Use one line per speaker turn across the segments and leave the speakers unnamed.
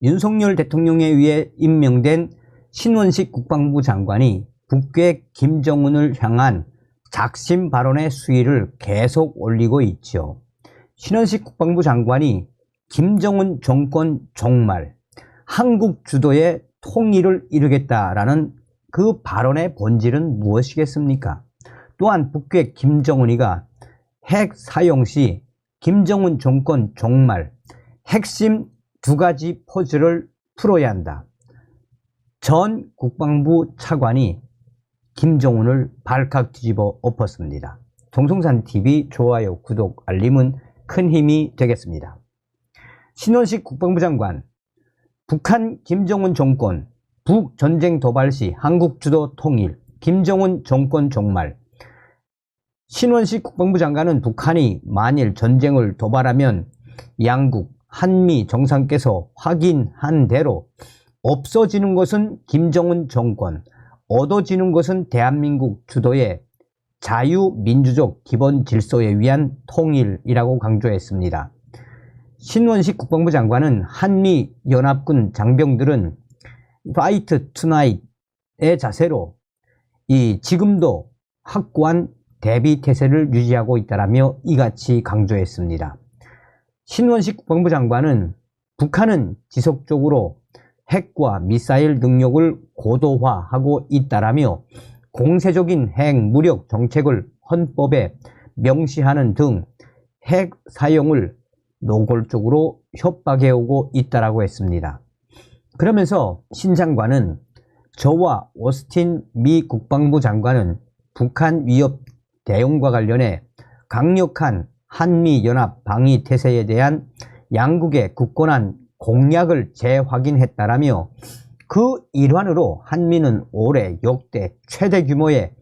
윤석열 대통령에 의해 임명된 신원식 국방부 장관이 북괴 김정은을 향한 작심 발언의 수위를 계속 올리고 있죠. 신원식 국방부 장관이 김정은 정권 종말, 한국 주도의 통일을 이루겠다라는 그 발언의 본질은 무엇이겠습니까? 또한 북괴 김정은이가 핵 사용 시 김정은 정권 종말, 핵심 두 가지 퍼즐을 풀어야 한다. 전 국방부 차관이 김정은을 발칵 뒤집어 엎었습니다. 동성산TV 좋아요, 구독, 알림은 큰 힘이 되겠습니다. 신원식 국방부 장관, 북한 김정은 정권, 북전쟁 도발 시 한국 주도 통일, 김정은 정권 종말. 신원식 국방부 장관은 북한이 만일 전쟁을 도발하면 양국, 한미 정상께서 확인한 대로 없어지는 것은 김정은 정권, 얻어지는 것은 대한민국 주도의 자유민주적 기본 질서에 의한 통일이라고 강조했습니다. 신원식 국방부 장관은 한미 연합군 장병들은 파이트 투나잇의 자세로 지금도 확고한 대비 태세를 유지하고 있다라며 이같이 강조했습니다. 신원식 국방부 장관은 북한은 지속적으로 핵과 미사일 능력을 고도화하고 있다라며 공세적인 핵 무력 정책을 헌법에 명시하는 등 핵 사용을 노골적으로 협박해오고 있다라고 했습니다. 그러면서 신 장관은 저와 오스틴 미 국방부 장관은 북한 위협 대응과 관련해 강력한 한미연합 방위 태세에 대한 양국의 굳건한 공약을 재확인했다라며 그 일환으로 한미는 올해 역대 최대 규모의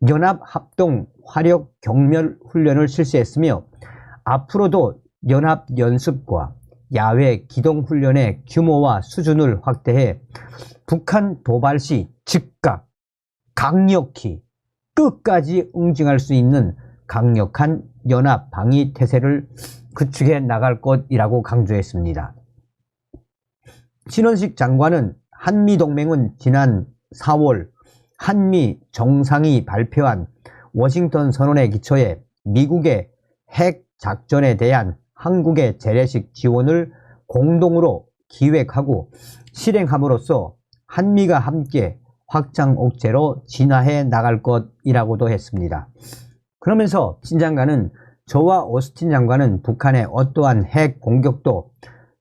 연합합동 화력 경멸 훈련을 실시했으며 앞으로도 연합연습과 야외 기동훈련의 규모와 수준을 확대해 북한 도발 시 즉각 강력히 끝까지 응징할 수 있는 강력한 연합 방위 태세를 구축해 나갈 것이라고 강조했습니다. 신원식 장관은 한미동맹은 지난 4월 한미 정상이 발표한 워싱턴 선언에 기초해 미국의 핵 작전에 대한 한국의 재래식 지원을 공동으로 기획하고 실행함으로써 한미가 함께 확장 억제로 진화해 나갈 것이라고도 했습니다. 그러면서 신 장관은 저와 오스틴 장관은 북한의 어떠한 핵 공격도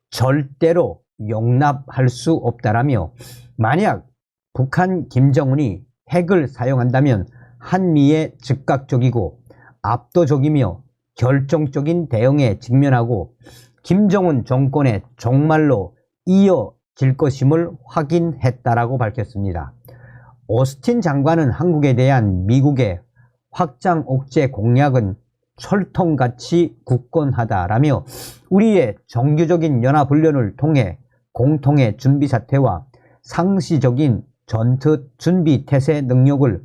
절대로 용납할 수 없다라며 만약 북한 김정은이 핵을 사용한다면 한미의 즉각적이고 압도적이며 결정적인 대응에 직면하고 김정은 정권의 종말로 이어질 것임을 확인했다라고 밝혔습니다. 오스틴 장관은 한국에 대한 미국의 확장 억제 공약은 철통같이 굳건하다라며 우리의 정규적인 연합훈련을 통해 공통의 준비 사태와 상시적인 전투 준비 태세 능력을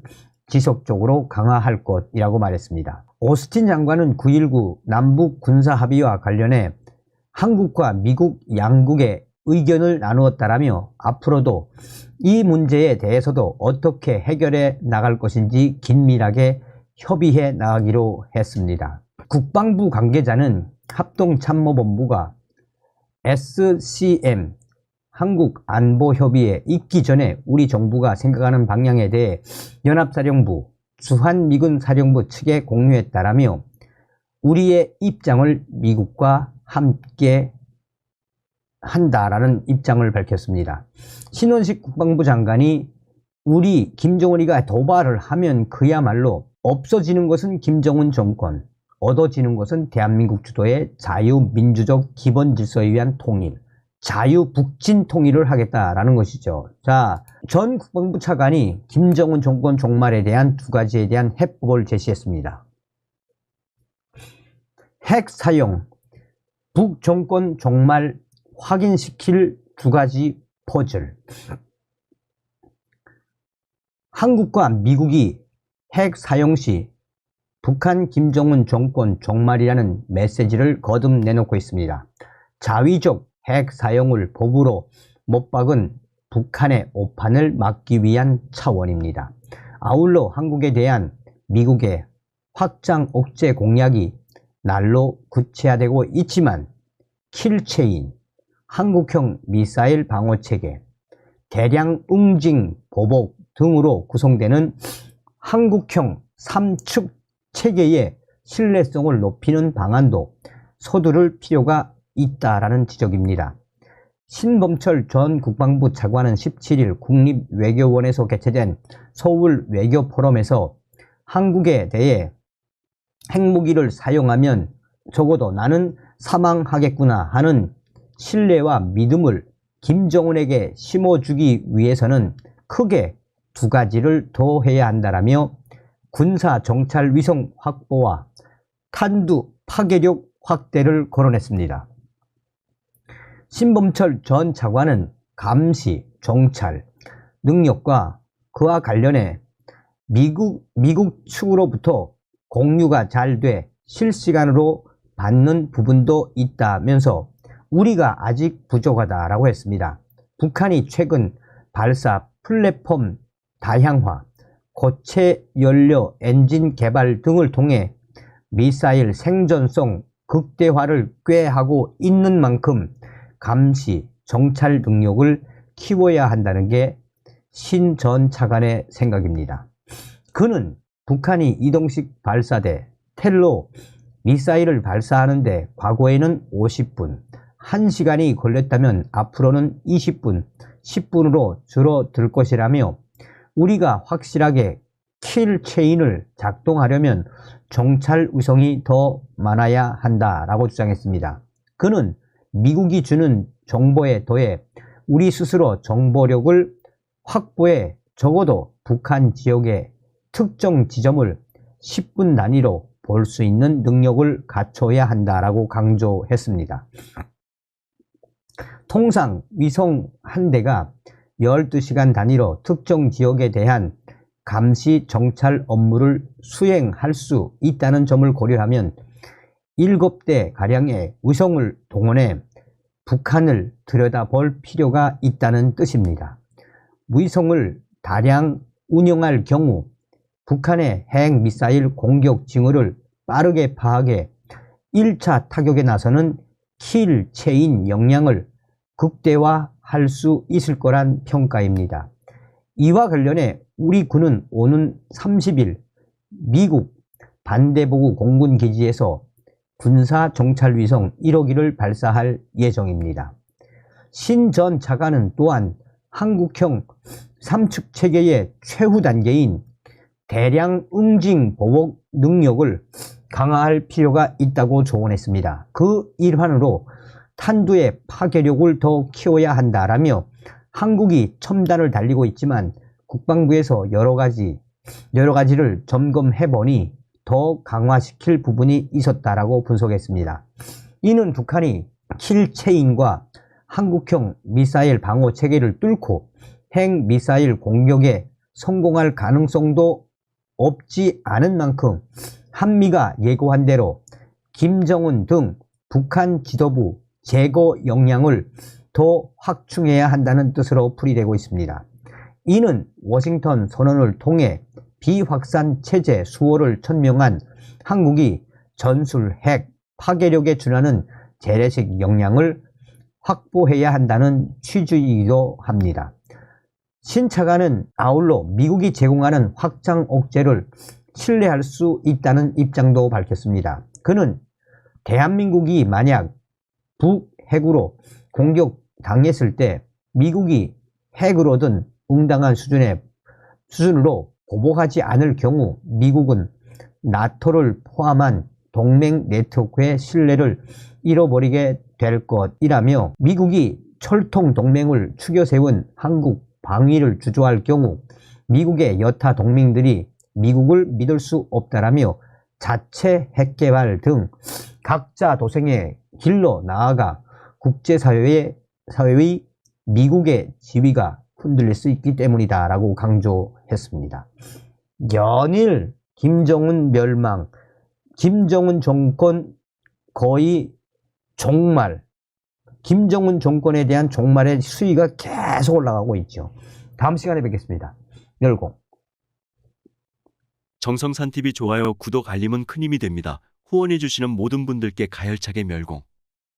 지속적으로 강화할 것이라고 말했습니다. 오스틴 장관은 9.19 남북 군사합의와 관련해 한국과 미국 양국의 의견을 나누었다라며 앞으로도 이 문제에 대해서도 어떻게 해결해 나갈 것인지 긴밀하게 협의해 나가기로 했습니다. 국방부 관계자는 합동참모본부가 SCM 한국안보협의에 있기 전에 우리 정부가 생각하는 방향에 대해 연합사령부, 주한미군 사령부 측에 공유했다라며 우리의 입장을 미국과 함께 한다라는 입장을 밝혔습니다. 신원식 국방부 장관이 우리 김정은이가 도발을 하면 그야말로 없어지는 것은 김정은 정권, 얻어지는 것은 대한민국 주도의 자유민주적 기본 질서에 의한 통일, 자유북진 통일을 하겠다라는 것이죠. 자, 전 국방부 차관이 김정은 정권 종말에 대한 두 가지에 대한 해법을 제시했습니다. 핵 사용, 북정권 종말 확인시킬 두 가지 퍼즐. 한국과 미국이 핵 사용 시 북한 김정은 정권 종말이라는 메시지를 거듭 내놓고 있습니다. 자위적 핵 사용을 법으로 못 박은 북한의 오판을 막기 위한 차원입니다. 아울러 한국에 대한 미국의 확장 억제 공약이 날로 구체화되고 있지만 킬체인, 한국형 미사일 방어체계, 대량 응징 보복 등으로 구성되는 한국형 3축 체계의 신뢰성을 높이는 방안도 서두를 필요가 있다라는 지적입니다. 신범철 전 국방부 차관은 17일 국립외교원에서 개최된 서울 외교포럼에서 한국에 대해 핵무기를 사용하면 적어도 나는 사망하겠구나 하는 신뢰와 믿음을 김정은에게 심어주기 위해서는 크게 두 가지를 더 해야 한다라며 군사 정찰 위성 확보와 탄두 파괴력 확대를 거론했습니다. 신범철 전 차관은 감시, 정찰 능력과 그와 관련해 미국 측으로부터 공유가 잘 돼 실시간으로 받는 부분도 있다면서 우리가 아직 부족하다라고 했습니다. 북한이 최근 발사 플랫폼 다양화, 고체 연료 엔진 개발 등을 통해 미사일 생존성 극대화를 꾀하고 있는 만큼 감시, 정찰 능력을 키워야 한다는 게 신 전 차관의 생각입니다. 그는 북한이 이동식 발사대 텔로 미사일을 발사하는데 과거에는 50분, 1시간이 걸렸다면 앞으로는 20분, 10분으로 줄어들 것이라며 우리가 확실하게 킬 체인을 작동하려면 정찰 위성이 더 많아야 한다라고 주장했습니다. 그는 미국이 주는 정보에 더해 우리 스스로 정보력을 확보해 적어도 북한 지역의 특정 지점을 10분 단위로 볼 수 있는 능력을 갖춰야 한다라고 강조했습니다. 통상 위성 한 대가 12시간 단위로 특정 지역에 대한 감시 정찰 업무를 수행할 수 있다는 점을 고려하면 7대 가량의 위성을 동원해 북한을 들여다볼 필요가 있다는 뜻입니다. 위성을 다량 운영할 경우 북한의 핵미사일 공격 징후를 빠르게 파악해 1차 타격에 나서는 킬 체인 역량을 극대화할 수 있을 거란 평가입니다. 이와 관련해 우리 군은 오는 30일 미국 반대보고 공군기지에서 군사정찰위성 1호기를 발사할 예정입니다. 신 전 차관은 또한 한국형 3축 체계의 최후 단계인 대량 응징 보복 능력을 강화할 필요가 있다고 조언했습니다. 그 일환으로 탄두의 파괴력을 더 키워야 한다라며 한국이 첨단을 달리고 있지만 국방부에서 여러 가지를 점검해보니 더 강화시킬 부분이 있었다라고 분석했습니다. 이는 북한이 킬체인과 한국형 미사일 방어 체계를 뚫고 핵미사일 공격에 성공할 가능성도 없지 않은 만큼 한미가 예고한 대로 김정은 등 북한 지도부 제거 역량을 더 확충해야 한다는 뜻으로 풀이되고 있습니다. 이는 워싱턴 선언을 통해 비확산 체제 수호를 천명한 한국이 전술 핵 파괴력에 준하는 재래식 역량을 확보해야 한다는 취지이기도 합니다. 신 차관은 아울러 미국이 제공하는 확장 억제를 신뢰할 수 있다는 입장도 밝혔습니다. 그는 대한민국이 만약 북핵으로 공격당했을 때 미국이 핵으로든 응당한 수준으로 보복하지 않을 경우 미국은 나토를 포함한 동맹 네트워크의 신뢰를 잃어버리게 될 것이라며 미국이 철통 동맹을 추겨 세운 한국 방위를 주저할 경우 미국의 여타 동맹들이 미국을 믿을 수 없다라며 자체 핵개발 등 각자 도생의 길로 나아가 국제사회의 미국의 지위가 흔들릴 수 있기 때문이다 라고 강조했습니다. 연일 김정은 멸망, 김정은 정권 거의 종말, 김정은 정권에 대한 종말의 수위가 계속 올라가고 있죠. 다음 시간에 뵙겠습니다. 열공.
정성산TV 좋아요, 구독, 알림은 큰 힘이 됩니다. 후원해주시는 모든 분들께 가열차게 멸공.